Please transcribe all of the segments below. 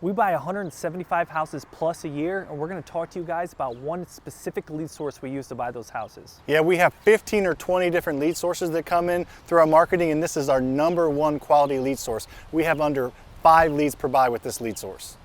We buy 175 houses plus a year, and we're gonna talk to you guys about one specific lead source we use to buy those houses. Yeah, we have 15 or 20 different lead sources that come in through our marketing, and this is our #1 quality lead source. We have under 5 leads per buy with this lead source.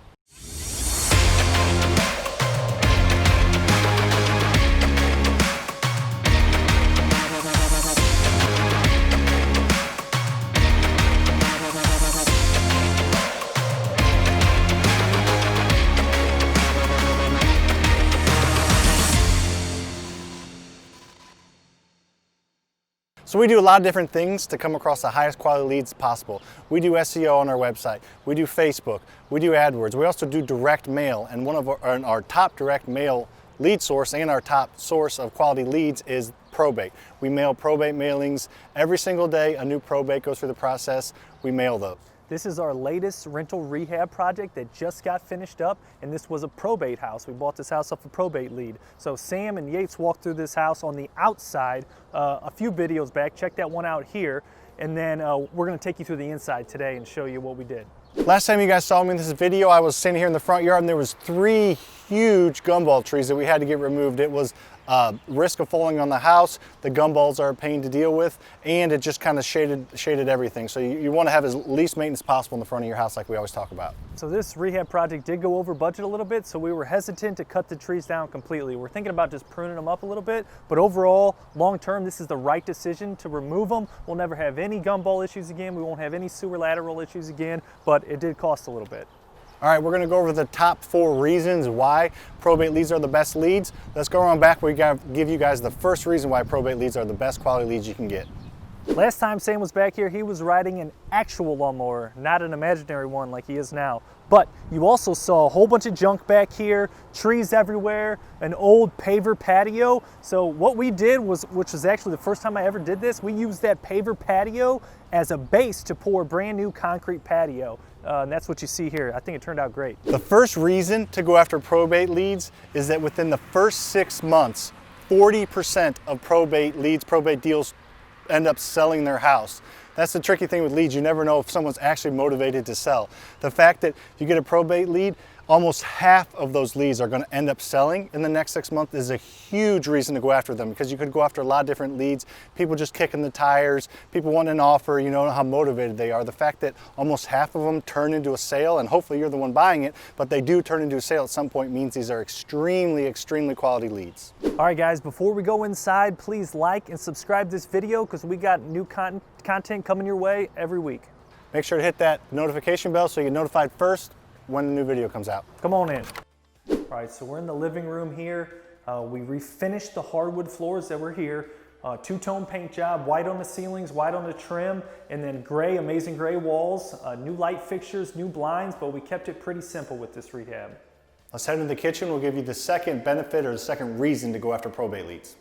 So we do a lot of different things to come across the highest quality leads possible. We do SEO on our website, we do Facebook, we do AdWords, we also do direct mail, and one of our top direct mail lead source and our top source of quality leads is probate. We mail probate mailings every single day. A new probate goes through the process, we mail those. This is our latest rental rehab project that just got finished up, and this was a probate house. We bought this house off a probate lead. So Sam and Yates walked through this house on the outside a few videos back. Check that one out here, and then we're gonna take you through the inside today and show you what we did. Last time you guys saw me in this video, I was sitting here in the front yard and there was 3 huge gumball trees that we had to get removed. It was risk of falling on the house. The gumballs are a pain to deal with, and it just kind of shaded everything. So you want to have as least maintenance possible in the front of your house, like we always talk about. So this rehab project did go over budget a little bit, so we were hesitant to cut the trees down completely. We're thinking about just pruning them up a little bit, but overall, long term, this is the right decision to remove them. We'll never have any gumball issues again. We won't have any sewer lateral issues again, but it did cost a little bit. All right, we're gonna go over the top 4 reasons why probate leads are the best leads. Let's go around back. We gotta give you guys the first reason why probate leads are the best quality leads you can get. Last time Sam was back here, he was riding an actual lawnmower, not an imaginary one like he is now. But you also saw a whole bunch of junk back here, trees everywhere, an old paver patio. So what we did was, which was actually the first time I ever did this, we used that paver patio as a base to pour a brand new concrete patio. And that's what you see here. I think it turned out great. The first reason to go after probate leads is that within the first 6 months, 40% of probate leads, probate deals end up selling their house. That's the tricky thing with leads. You never know if someone's actually motivated to sell. The fact that you get a probate lead, almost half of those leads are going to end up selling in the next 6 months is a huge reason to go after them, because you could go after a lot of different leads. People just kicking the tires, people want an offer, you know how motivated they are. The fact that almost half of them turn into a sale, and hopefully you're the one buying it, but they do turn into a sale at some point, means these are extremely quality leads. All right guys, before we go inside, please like and subscribe this video because we got new content coming your way every week. Make sure to hit that notification bell so you get notified first when the new video comes out. Come on in. All right, so we're in the living room here. We refinished the hardwood floors that were here. Two-tone paint job, white on the ceilings, white on the trim, and then gray, amazing gray walls, new light fixtures, new blinds, but we kept it pretty simple with this rehab. Let's head into the kitchen. We'll give you the second benefit or the second reason to go after probate leads.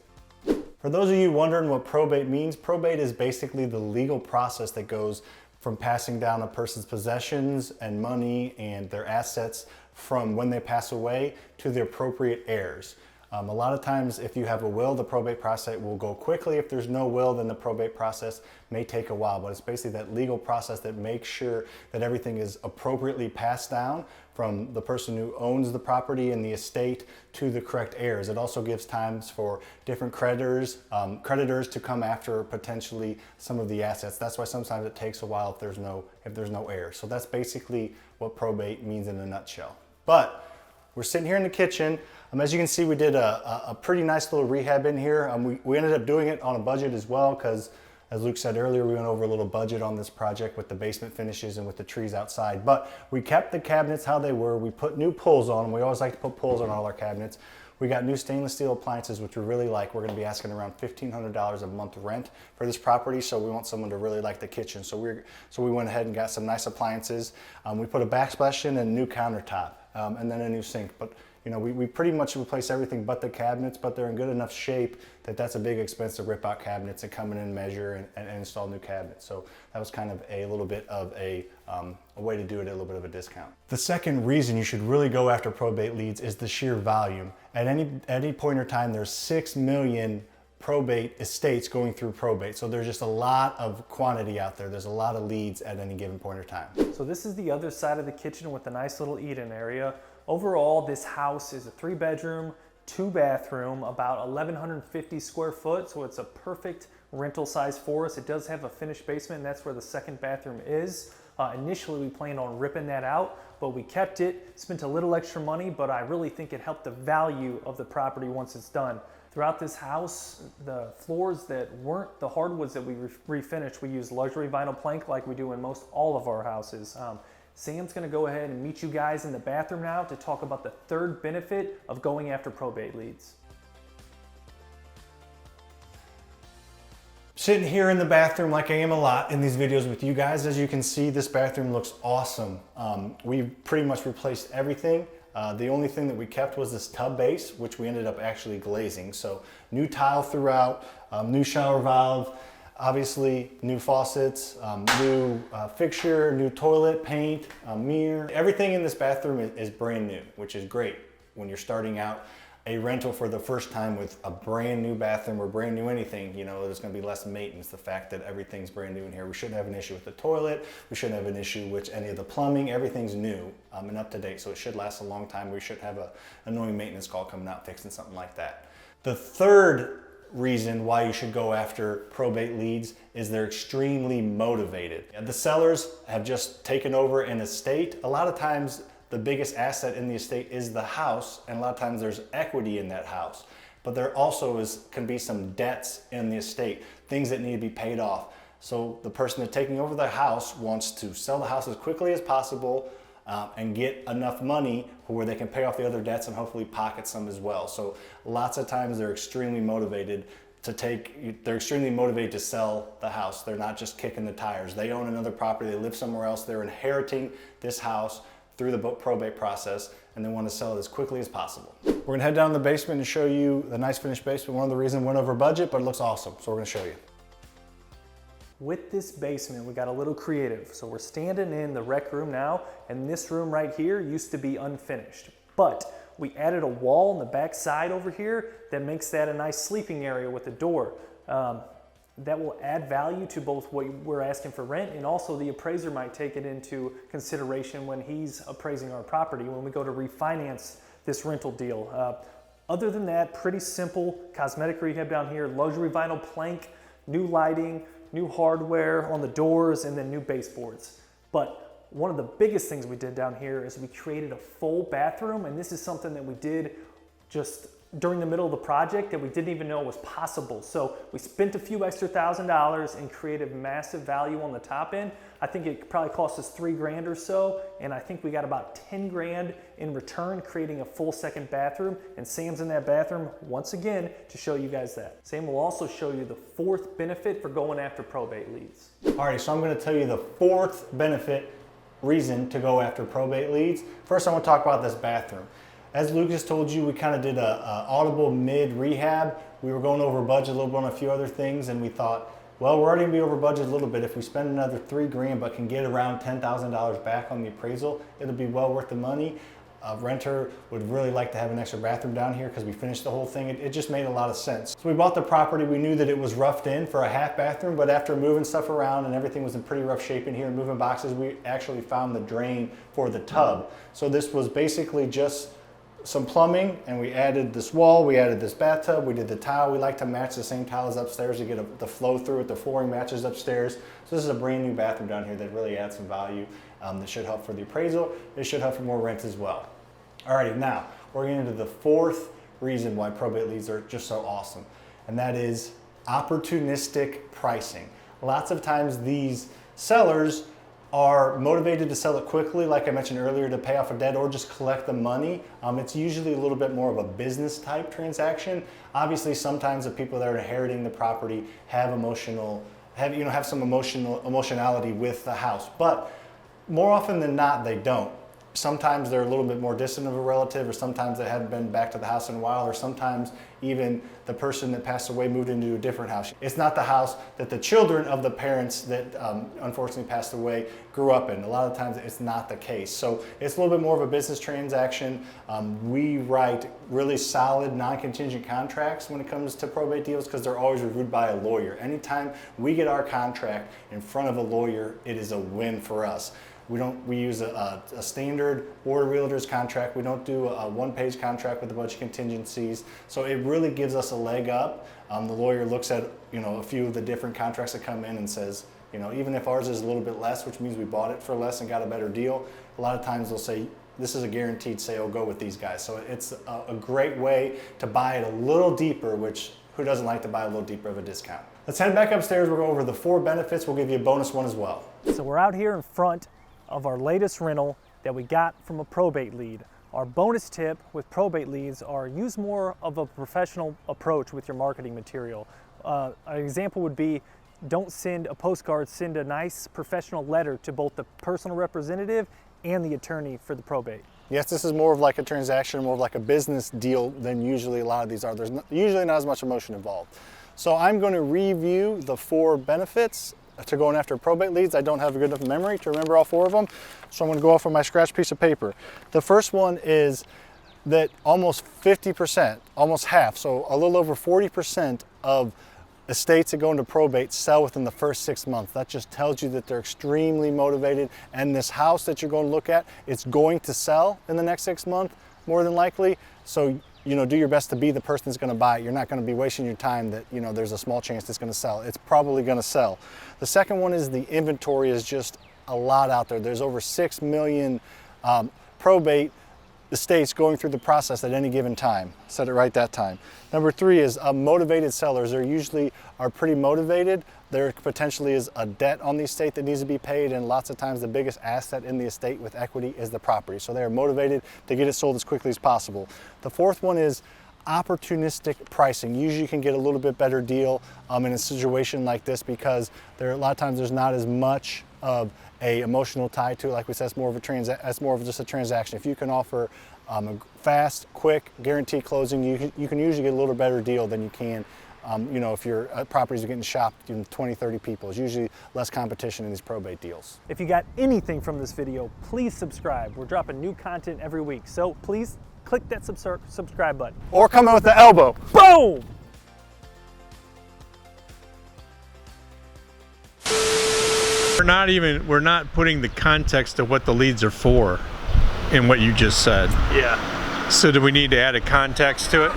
For those of you wondering what probate means, probate is basically the legal process that goes from passing down a person's possessions and money and their assets from when they pass away to the appropriate heirs. A lot of times if you have a will, the probate process will go quickly. If there's no will, then the probate process may take a while, but it's basically that legal process that makes sure that everything is appropriately passed down from the person who owns the property and the estate to the correct heirs. It also gives times for different creditors to come after potentially some of the assets. That's why sometimes it takes a while if there's no heir. So that's basically what probate means in a nutshell. But we're sitting here in the kitchen. As you can see, we did a pretty nice little rehab in here. We ended up doing it on a budget as well, because as Luke said earlier, we went over a little budget on this project with the basement finishes and with the trees outside. But we kept the cabinets how they were. We put new pulls on them. We always like to put pulls on all our cabinets. We got new stainless steel appliances, which we really like. We're going to be asking around $1,500 a month rent for this property, so we want someone to really like the kitchen. So we went ahead and got some nice appliances. We put a backsplash in and a new countertop, and then a new sink. But you know, we pretty much replace everything but the cabinets, but they're in good enough shape that that's a big expense to rip out cabinets and come in and measure and install new cabinets. So that was kind of a little bit of a way to do it at a little bit of a discount. The second reason you should really go after probate leads is the sheer volume. At any point in time, there's 6 million probate estates going through probate. So there's just a lot of quantity out there. There's a lot of leads at any given point in time. So this is the other side of the kitchen with a nice little eat-in area. Overall, this house is a 3-bedroom, 2-bathroom, about 1,150 square foot. So it's a perfect rental size for us. It does have a finished basement, and that's where the second bathroom is. Initially, we planned on ripping that out, but we kept it, spent a little extra money, but I really think it helped the value of the property once it's done. Throughout this house, the floors that weren't the hardwoods that we refinished, we used luxury vinyl plank like we do in most all of our houses. Sam's gonna go ahead and meet you guys in the bathroom now to talk about the third benefit of going after probate leads. Sitting here in the bathroom like I am a lot in these videos with you guys. As you can see, this bathroom looks awesome. We pretty much replaced everything. The only thing that we kept was this tub base, which we ended up actually glazing. So new tile throughout, new shower valve, obviously new faucets, new fixture, new toilet, paint, mirror. Everything in this bathroom is brand new, which is great when you're starting out a rental for the first time with a brand new bathroom or brand new anything. You know, there's gonna be less maintenance. The fact that everything's brand new in here. We shouldn't have an issue with the toilet. We shouldn't have an issue with any of the plumbing. Everything's new and up to date, so it should last a long time. We should have an annoying maintenance call coming out fixing something like that. The third reason why you should go after probate leads is they're extremely motivated. The sellers have just taken over an estate. A lot of times, the biggest asset in the estate is the house, and a lot of times there's equity in that house. But there also can be some debts in the estate, things that need to be paid off. So the person that's taking over the house wants to sell the house as quickly as possible and get enough money where they can pay off the other debts and hopefully pocket some as well. So lots of times they're extremely motivated to sell the house. They're not just kicking the tires. They own another property, they live somewhere else, they're inheriting this house through the probate process, and they want to sell it as quickly as possible. We're gonna head down to the basement and show you the nice finished basement. One of the reasons we went over budget, but it looks awesome, so we're gonna show you. With this basement, we got a little creative. So we're standing in the rec room now, and this room right here used to be unfinished. But we added a wall on the back side over here that makes that a nice sleeping area with a door. That will add value to both what we're asking for rent, and also the appraiser might take it into consideration when he's appraising our property when we go to refinance this rental deal. Other than that, pretty simple cosmetic rehab down here, luxury vinyl plank, new lighting, new hardware on the doors, and then new baseboards. But one of the biggest things we did down here is we created a full bathroom, and this is something that we did just during the middle of the project that we didn't even know was possible. So we spent a few extra $1,000s and created massive value on the top end. I think it probably cost us $3,000 or so, and I think we got about 10 grand in return creating a full second bathroom, and Sam's in that bathroom once again to show you guys that. Sam will also show you the fourth benefit for going after probate leads. All right, so I'm gonna tell you the fourth reason to go after probate leads. First, I wanna talk about this bathroom. As Lucas told you, we kind of did a audible mid-rehab. We were going over budget a little bit on a few other things, and we thought, well, we're already gonna be over budget a little bit. If we spend another $3,000 but can get around $10,000 back on the appraisal, it'll be well worth the money. A renter would really like to have an extra bathroom down here because we finished the whole thing. It just made a lot of sense. So we bought the property. We knew that it was roughed in for a half bathroom, but after moving stuff around and everything was in pretty rough shape in here, moving boxes, we actually found the drain for the tub. So this was basically just some plumbing, and we added this wall, we added this bathtub, we did the tile. We like to match the same tile as upstairs to get the flow through it. The flooring matches upstairs. So this is a brand new bathroom down here that really adds some value. That should help for the appraisal. It should help for more rent as well. Alrighty, now we're getting into the fourth reason why probate leads are just so awesome, and that is opportunistic pricing. Lots of times these sellers are motivated to sell it quickly, like I mentioned earlier, to pay off a debt or just collect the money. It's usually a little bit more of a business type transaction. Obviously, sometimes the people that are inheriting the property have some emotionality with the house, but more often than not, they don't. sometimes they're a little bit more distant of a relative, or sometimes they haven't been back to the house in a while, or sometimes even the person that passed away moved into a different house. It's not the house that the children of the parents that unfortunately passed away grew up in. A lot of times it's not the case. So it's a little bit more of a business transaction. We write really solid non-contingent contracts when it comes to probate deals because they're always reviewed by a lawyer. Anytime we get our contract in front of a lawyer, it is a win for us. We use a standard board of realtors contract. We don't do a one-page contract with a bunch of contingencies. So it really gives us a leg up. The lawyer looks at a few of the different contracts that come in and says, even if ours is a little bit less, which means we bought it for less and got a better deal, a lot of times they'll say, this is a guaranteed sale, go with these guys. So it's a great way to buy it a little deeper, which who doesn't like to buy a little deeper of a discount? Let's head back upstairs. We'll go over the 4 benefits. We'll give you a bonus one as well. So we're out here in front of our latest rental that we got from a probate lead. Our bonus tip with probate leads are use more of a professional approach with your marketing material. An example would be, don't send a postcard, send a nice professional letter to both the personal representative and the attorney for the probate. Yes, this is more of like a transaction, more of like a business deal than usually a lot of these are. There's usually not as much emotion involved. So I'm going to review the 4 benefits to going after probate leads. I don't have a good enough memory to remember all 4 of them, so I'm going to go off of my scratch piece of paper. The first one is that almost 50%, almost half, so a little over 40% of estates that go into probate sell within the first 6 months. That just tells you that they're extremely motivated, and this house that you're going to look at, it's going to sell in the next 6 months, more than likely. So do your best to be the person that's going to buy it. You're not going to be wasting your time that, there's a small chance it's going to sell. It's probably going to sell. The second one is the inventory is just a lot out there. There's over 6 million probate estates going through the process at any given time. Said it right that time. Number 3 is motivated sellers. They usually are pretty motivated. There potentially is a debt on the estate that needs to be paid, and lots of times the biggest asset in the estate with equity is the property. So they are motivated to get it sold as quickly as possible. The 4th one is opportunistic pricing. Usually you can get a little bit better deal in a situation like this because a lot of times there's not as much of a emotional tie to it. Like we said, it's more of just a transaction. If you can offer a fast, quick, guaranteed closing, you can usually get a little better deal than you can if your properties are getting shopped 20, 30 people. There's usually less competition in these probate deals. If you got anything from this video, please subscribe. We're dropping new content every week, so please click that subscribe button. Or come in with the elbow. Boom! We're not putting the context of what the leads are for in what you just said. Yeah. So do we need to add a context to it?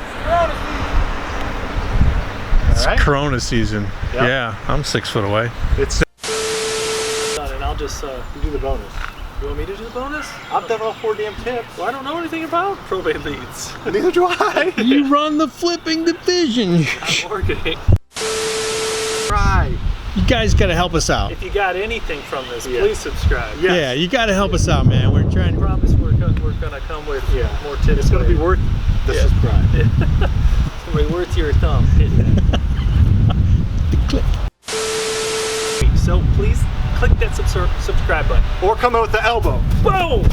It's right. Corona season. Yep. Yeah, I'm 6 foot away. It's And I'll just do the bonus. You want me to do the bonus? I've done all 4 damn tips. Well, I don't know anything about probate leads. Neither do I. You run the flipping division. I'm marketing. Right. You guys got to help us out. If you got anything from this, please subscribe. Yes. Yeah, you got to help us out, man. We're trying I to. promise we're gonna come with more tips. It's going to be worth the subscribe. It's gonna be worth your thumb hitting that. Click. So please click that subscribe button. Or come in with the elbow. Boom!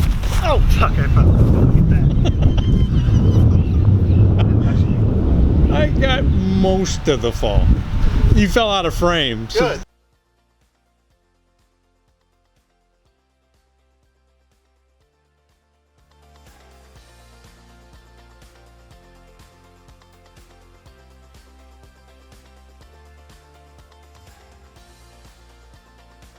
Oh, fuck, I found that. I got most of the fall. You fell out of frame. So Good.